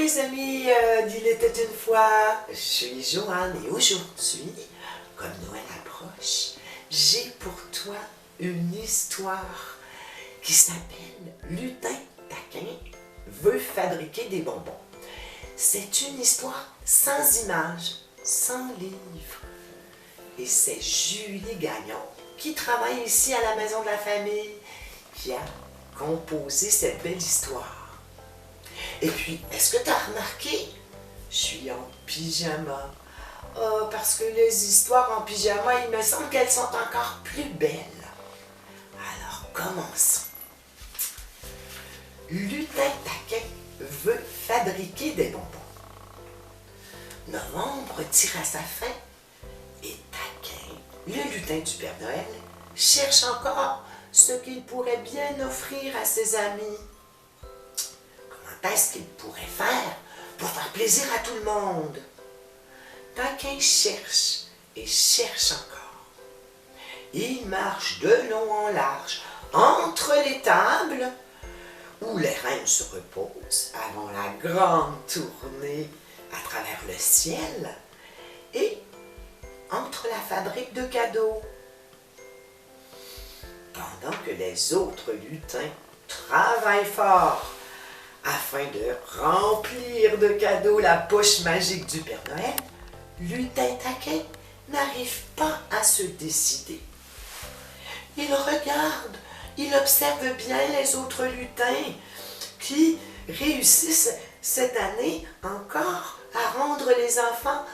les amis d'Il était une fois, je suis Joanne et aujourd'hui, comme Noël approche, j'ai pour toi une histoire qui s'appelle Lutin taquin veut fabriquer des bonbons. C'est une histoire sans images, sans livre. Et c'est Julie Gagnon qui travaille ici à la maison de la famille qui a composé cette belle histoire. Et puis, est-ce que tu as remarqué? Je suis en pyjama. Oh, parce que les histoires en pyjama, il me semble qu'elles sont encore plus belles. Alors, commençons. Lutin taquin veut fabriquer des bonbons. Novembre tire à sa fin et Taquin, le lutin du Père Noël, cherche encore ce qu'il pourrait bien offrir à ses amis. Comment est-ce qu'il pourrait faire pour faire plaisir à tout le monde? Taquin cherche et cherche encore. Il marche de long en large entre les tables où les reines se reposent avant la grande tournée à travers le ciel et entre la fabrique de cadeaux. Pendant que les autres lutins travaillent fort afin de remplir de cadeaux la poche magique du Père Noël, Lutin taquin n'arrive pas à se décider. Il regarde, il observe bien les autres lutins qui réussissent cette année encore à rendre les enfants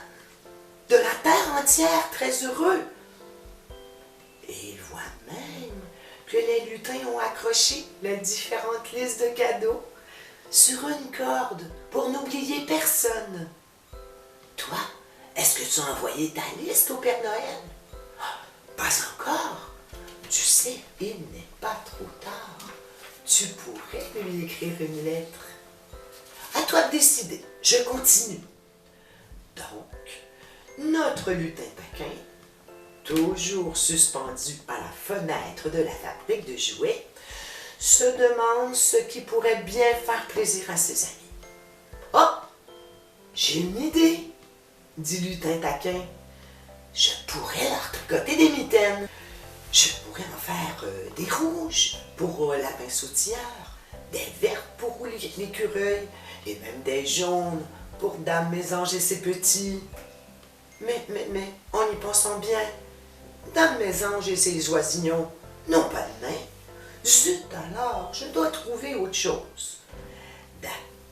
de la terre entière très heureux. Et il voit même que les lutins ont accroché les différentes listes de cadeaux sur une corde pour n'oublier personne. Toi, est-ce que tu as envoyé ta liste au Père Noël? Pas encore. Tu sais, il n'est pas trop tard. Tu pourrais lui écrire une lettre. À toi de décider. Je continue. Donc, notre lutin taquin, toujours suspendu à la fenêtre de la fabrique de jouets, se demande ce qui pourrait bien faire plaisir à ses amis. « Oh! J'ai une idée! » dit lutin taquin. « Je pourrais leur tricoter des mitaines. Je pourrais en faire des rouges pour lapin sautilleur, des vertes pour l'écureuil et même des jaunes pour Dame Mésange et ses petits. Mais, en y pensant bien, Dame Mésange et ses oisignons n'ont pas de main. Zut alors, je dois trouver autre chose.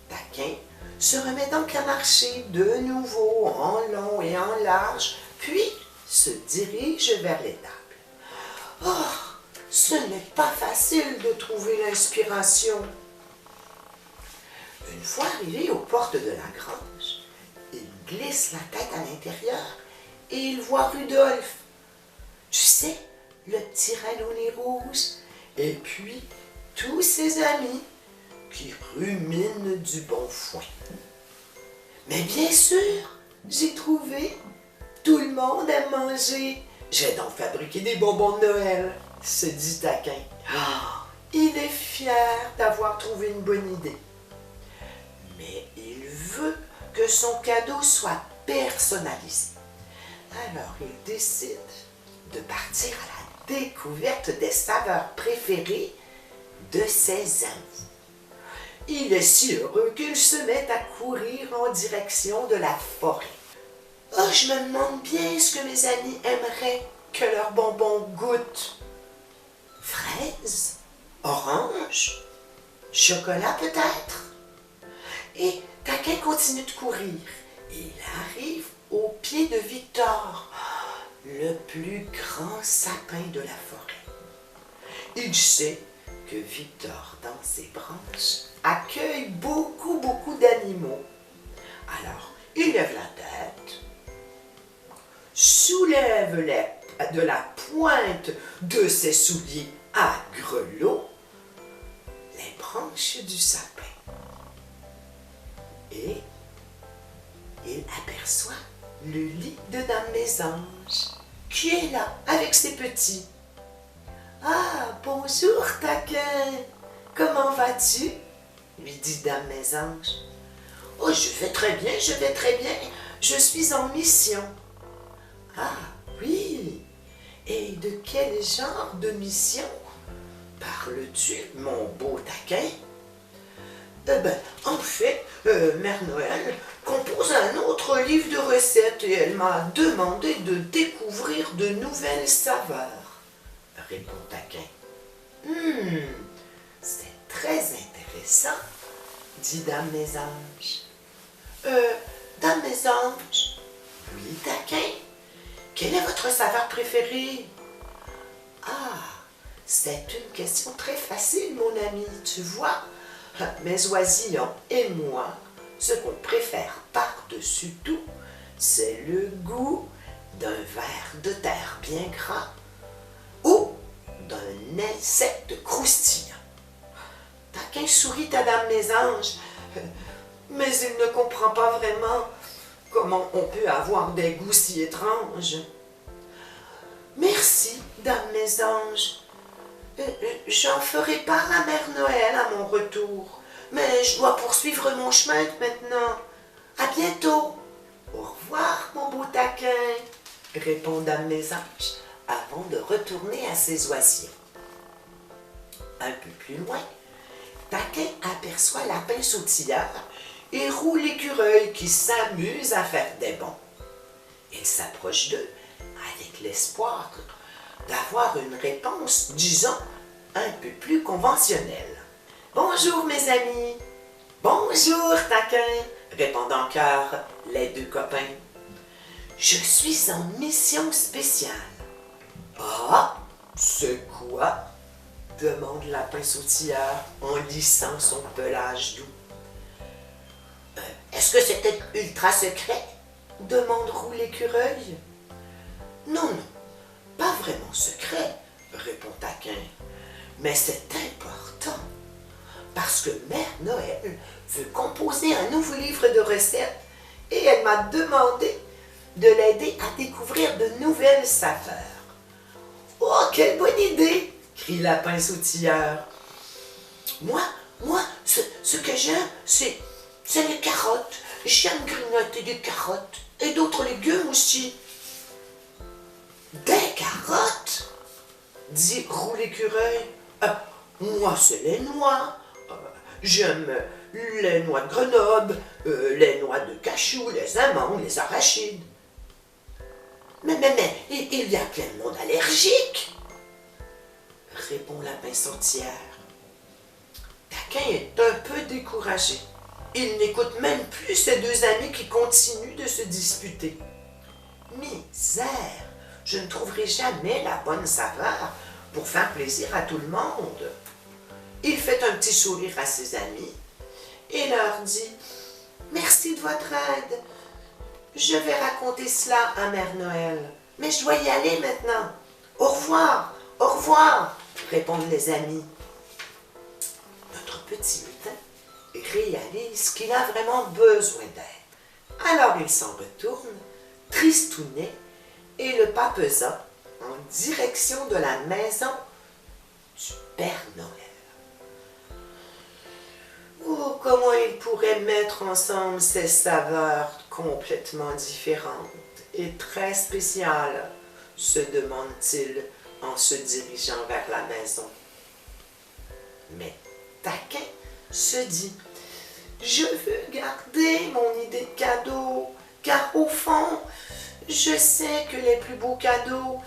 Taquin se remet donc à marcher de nouveau en long et en large, puis se dirige vers les tables. Oh, ce n'est pas facile de trouver l'inspiration. Une fois arrivé aux portes de la grange, il glisse la tête à l'intérieur et il voit Rudolphe. Tu sais, le petit rat au nez rouge, et puis tous ses amis qui ruminent du bon foin. Mais bien sûr, j'ai trouvé. Tout le monde aime manger. J'ai donc fabriqué des bonbons de Noël, se dit Taquin. Oh, il est fier d'avoir trouvé une bonne idée. Mais il veut que son cadeau soit personnalisé. Alors il décide de partir à la découverte des saveurs préférées de ses amis. Il est si heureux qu'il se met à courir en direction de la forêt. Oh, je me demande bien ce que mes amis aimeraient que leurs bonbons goûtent. Fraises? Orange? Chocolat peut-être? Et Taquin continue de courir. Il arrive au pied de Victor, le plus grand sapin de la forêt. Il sait que Victor, dans ses branches, accueille beaucoup d'animaux. Alors, il lève la tête, soulève de la pointe de ses souliers à grelots les branches du sapin. Et il aperçoit le lit de Dame Mésange qui est là avec ses petits. « Ah, bonjour Taquin, comment vas-tu? » lui dit Dame Mésange. Oh, je vais très bien, je vais très bien. Je suis en mission. Ah, oui. Et de quel genre de mission parles-tu, mon beau taquin? En fait, Mère Noël compose un autre livre de recettes et elle m'a demandé de découvrir de nouvelles saveurs, répond Taquin. C'est très intéressant, dit Dame Mésange. Dame Mésange? Oui, Taquin? Quelle est votre saveur préférée? Ah, c'est une question très facile, mon ami, tu vois. Mes oisillons et moi, ce qu'on préfère par-dessus tout, c'est le goût d'un ver de terre bien gras ou d'un insecte croustillant. Taquin sourit à Dame Mésange, mais il ne comprend pas vraiment comment on peut avoir des goûts si étranges. Merci, Dame Mésange. J'en ferai part à Mère Noël à mon retour, mais je dois poursuivre mon chemin maintenant. À bientôt. Au revoir, mon beau taquin, répond Dame Mésange avant de retourner à ses oisillons. Un peu plus loin, Taquin aperçoit Lapin Sautilleur et Roux l'Écureuil qui s'amuse à faire des bonds. Il s'approche d'eux avec l'espoir d'avoir une réponse, disons, un peu plus conventionnelle. « Bonjour, mes amis! »« Bonjour, Taquin! » répondent en chœur les deux copains. « Je suis en mission spéciale. »« Ah, c'est quoi? » demande Lapin Sautilleur en lissant son pelage doux. « Est-ce que c'était ultra secret? » demande Roux l'Écureuil. « Non, non, pas vraiment secret, répond Taquin, mais c'est important, parce que Mère Noël veut composer un nouveau livre de recettes et elle m'a demandé de l'aider à découvrir de nouvelles saveurs. Oh, quelle bonne idée! Crie Lapin Sautilleur. Moi, ce que j'aime, c'est les carottes. J'aime grignoter des carottes et d'autres légumes aussi. Des carottes? Dit Roux l'Écureuil. Moi, c'est les noix. J'aime les noix de Grenoble, les noix de cachou, les amandes, les arachides. Mais, il y a plein de monde allergique, répond Lapin Sautilleur. Taquin est un peu découragé. Il n'écoute même plus ses deux amis qui continuent de se disputer. Misère! Je ne trouverai jamais la bonne saveur pour faire plaisir à tout le monde. Il fait un petit sourire à ses amis et leur dit « Merci de votre aide. Je vais raconter cela à Mère Noël, mais je dois y aller maintenant. Au revoir, répondent les amis. » Notre petit lutin réalise qu'il a vraiment besoin d'aide. Alors il s'en retourne, tristounet, et le pas pesant en direction de la maison du Père Noël. Oh, comment il pourrait mettre ensemble ces saveurs complètement différentes et très spéciales, se demande-t-il en se dirigeant vers la maison. Mais Taquin se dit « Je veux garder mon idée de cadeau, car au fond, je sais que les plus beaux cadeaux,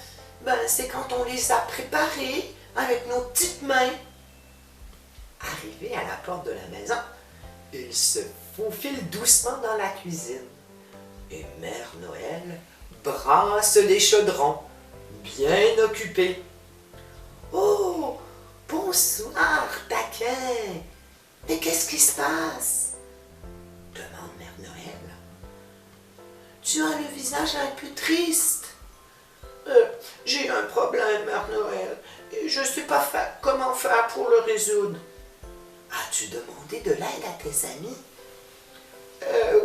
c'est quand on les a préparés avec nos petites mains. » Arrivé à la porte de la maison, il se faufile doucement dans la cuisine. Et Mère Noël brasse les chaudrons, bien occupée. « Oh, bonsoir, Taquin! Mais qu'est-ce qui se passe? » demande Mère Noël. « Tu as le visage un peu triste. »« J'ai un problème, Mère Noël, et je ne sais pas comment faire pour le résoudre. » « As-tu demandé de l'aide à tes amis? »«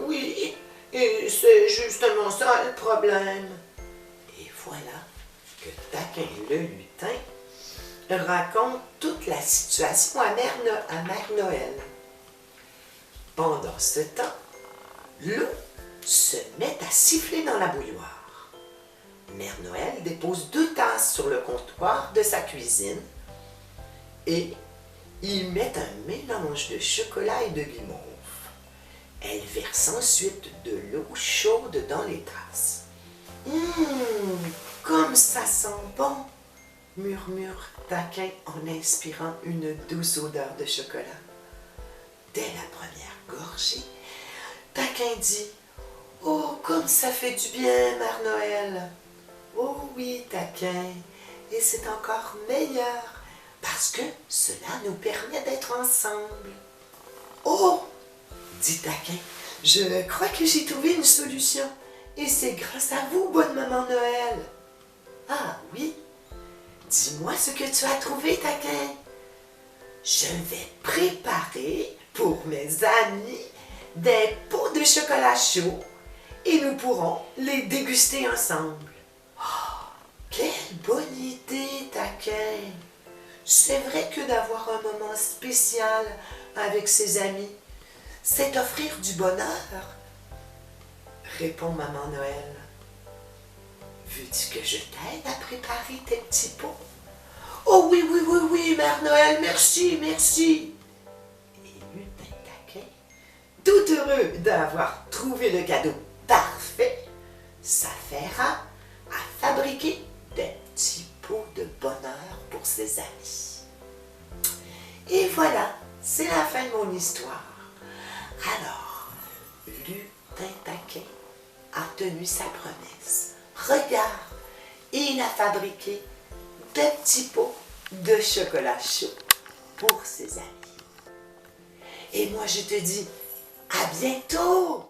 Oui, et c'est justement ça le problème. » Et voilà que Taquin le lutin raconte toute la situation à Mère Noël. Pendant ce temps, l'eau se met à siffler dans la bouilloire. Mère Noël dépose 2 tasses sur le comptoir de sa cuisine et y met un mélange de chocolat et de guimauve. Elle verse ensuite de l'eau chaude dans les tasses. Comme ça sent bon, murmure Taquin en inspirant une douce odeur de chocolat. Dès la première gorgée, Taquin dit « Oh, comme ça fait du bien, Mère Noël! »« Oh oui, Taquin, et c'est encore meilleur, parce que cela nous permet d'être ensemble. »« Oh, dit Taquin, je crois que j'ai trouvé une solution, et c'est grâce à vous, bonne maman Noël. »« Ah oui? Dis-moi ce que tu as trouvé, Taquin. »« Je vais préparer pour mes amis des pots de chocolat chaud et nous pourrons les déguster ensemble. »« Oh, quelle bonne idée, Taquin. C'est vrai que d'avoir un moment spécial avec ses amis, c'est offrir du bonheur, répond maman Noël. Veux-tu que je t'aide à préparer tes petits pots? Oh oui, oui, oui, oui, Mère Noël, merci, merci. Et Lutin Taquin, tout heureux d'avoir trouvé le cadeau parfait, s'affaira à fabriquer des petits pots de bonheur pour ses amis. Et voilà, c'est la fin de mon histoire. Alors, Lutin Taquin a tenu sa promesse. Regarde, il a fabriqué des petits pots de chocolat chaud pour ses amis. Et moi, je te dis à bientôt!